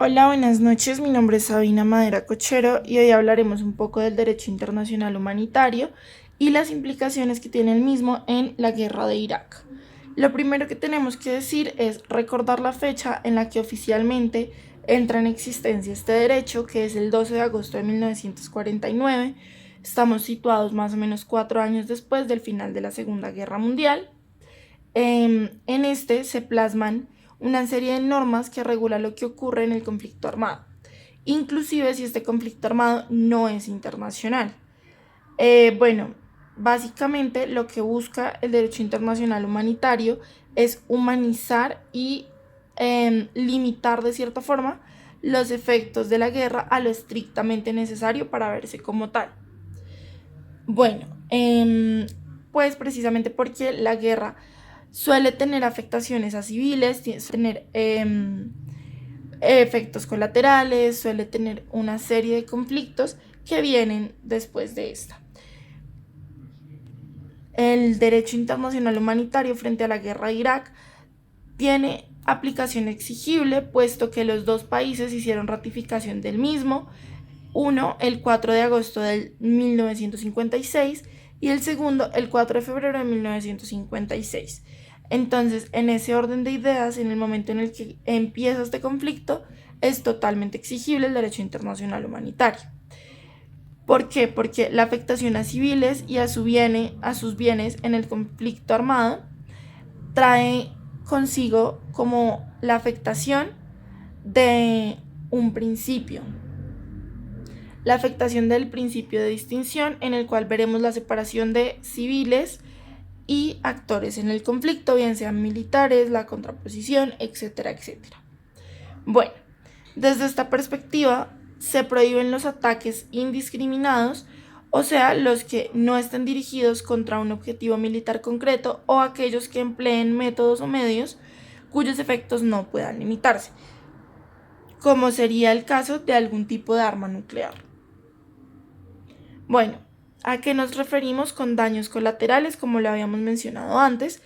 Hola, buenas noches. Mi nombre es Sabina Madera Cochero y hoy hablaremos un poco del derecho internacional humanitario y las implicaciones que tiene el mismo en la guerra de Irak. Lo primero que tenemos que decir es recordar la fecha en la que oficialmente entra en existencia este derecho, que es el 12 de agosto de 1949. Estamos situados más o menos 4 años después del final de la Segunda Guerra Mundial. En este se plasman una serie de normas que regula lo que ocurre en el conflicto armado, inclusive si este conflicto armado no es internacional. Bueno, básicamente lo que busca el derecho internacional humanitario es humanizar y limitar de cierta forma los efectos de la guerra a lo estrictamente necesario para verse como tal. Bueno, pues precisamente porque la guerra suele tener afectaciones a civiles, tener efectos colaterales, suele tener una serie de conflictos que vienen después de esta. El derecho internacional humanitario frente a la guerra de Irak tiene aplicación exigible, puesto que los dos países hicieron ratificación del mismo, uno el 4 de agosto de 1956 y el segundo el 4 de febrero de 1956. Entonces, en ese orden de ideas, en el momento en el que empieza este conflicto, es totalmente exigible el derecho internacional humanitario. ¿Por qué? Porque la afectación a civiles y a sus bienes en el conflicto armado trae consigo como la afectación de un principio, la afectación del principio de distinción, en el cual veremos la separación de civiles y actores en el conflicto, bien sean militares, la contraposición, etcétera, etcétera. Bueno, desde esta perspectiva se prohíben los ataques indiscriminados, o sea, los que no estén dirigidos contra un objetivo militar concreto o aquellos que empleen métodos o medios cuyos efectos no puedan limitarse, como sería el caso de algún tipo de arma nuclear. Bueno, ¿a qué nos referimos con daños colaterales, como lo habíamos mencionado antes?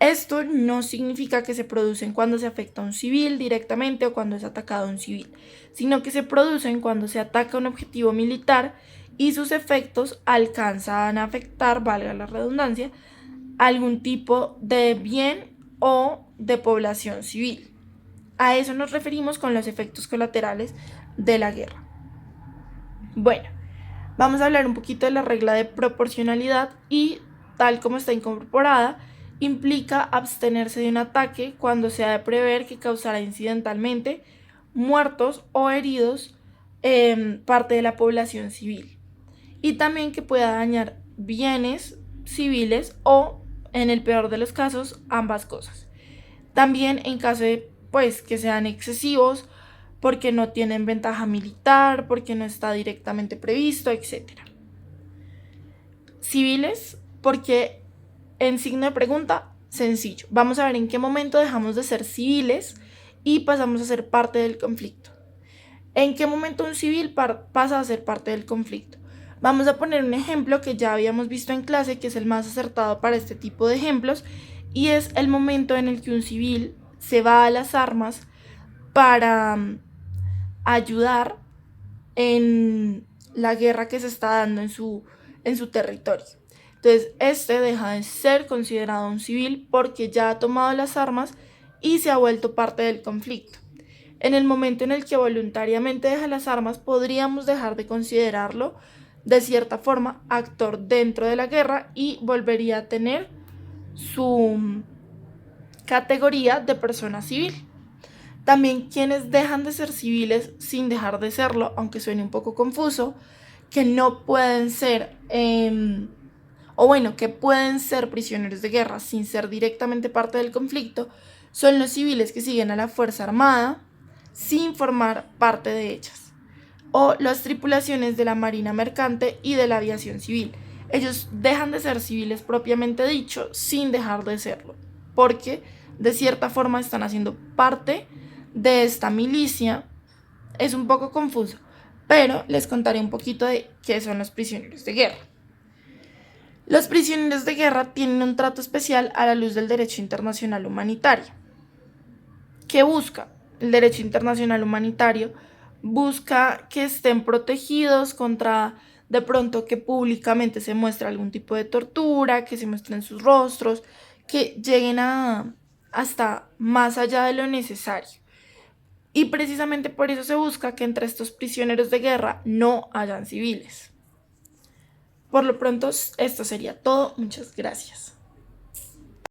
Esto no significa que se producen cuando se afecta a un civil directamente o cuando es atacado a un civil, sino que se producen cuando se ataca a un objetivo militar y sus efectos alcanzan a afectar, valga la redundancia, algún tipo de bien o de población civil. A eso nos referimos con los efectos colaterales de la guerra. Bueno, vamos a hablar un poquito de la regla de proporcionalidad y, tal como está incorporada, implica abstenerse de un ataque cuando se ha de prever que causará incidentalmente muertos o heridos parte de la población civil, y también que pueda dañar bienes civiles o, en el peor de los casos, ambas cosas. También en caso de pues que sean excesivos porque no tienen ventaja militar, porque no está directamente previsto, etcétera. Civiles, porque en signo de pregunta, sencillo. Vamos a ver en qué momento dejamos de ser civiles y pasamos a ser parte del conflicto. ¿En qué momento un civil pasa a ser parte del conflicto? Vamos a poner un ejemplo que ya habíamos visto en clase, que es el más acertado para este tipo de ejemplos, y es el momento en el que un civil se va a las armas para ayudar en la guerra que se está dando en su territorio. Entonces, este deja de ser considerado un civil porque ya ha tomado las armas y se ha vuelto parte del conflicto. En el momento en el que voluntariamente deja las armas, podríamos dejar de considerarlo de cierta forma actor dentro de la guerra y volvería a tener su categoría de persona civil. También quienes dejan de ser civiles sin dejar de serlo, aunque suene un poco confuso, que no pueden ser, o bueno, que pueden ser prisioneros de guerra sin ser directamente parte del conflicto, son los civiles que siguen a la Fuerza Armada sin formar parte de ellas, o las tripulaciones de la Marina Mercante y de la aviación civil. Ellos dejan de ser civiles propiamente dicho sin dejar de serlo, porque de cierta forma están haciendo parte de esta milicia. Es un poco confuso, pero les contaré un poquito de qué son los prisioneros de guerra. Los prisioneros de guerra tienen un trato especial a la luz del derecho internacional humanitario. ¿Qué busca? el derecho internacional humanitario busca que estén protegidos contra de pronto que públicamente se muestre algún tipo de tortura, que se muestren sus rostros, que lleguen hasta más allá de lo necesario. Y precisamente por eso se busca que entre estos prisioneros de guerra no hayan civiles. Por lo pronto, esto sería todo. Muchas gracias.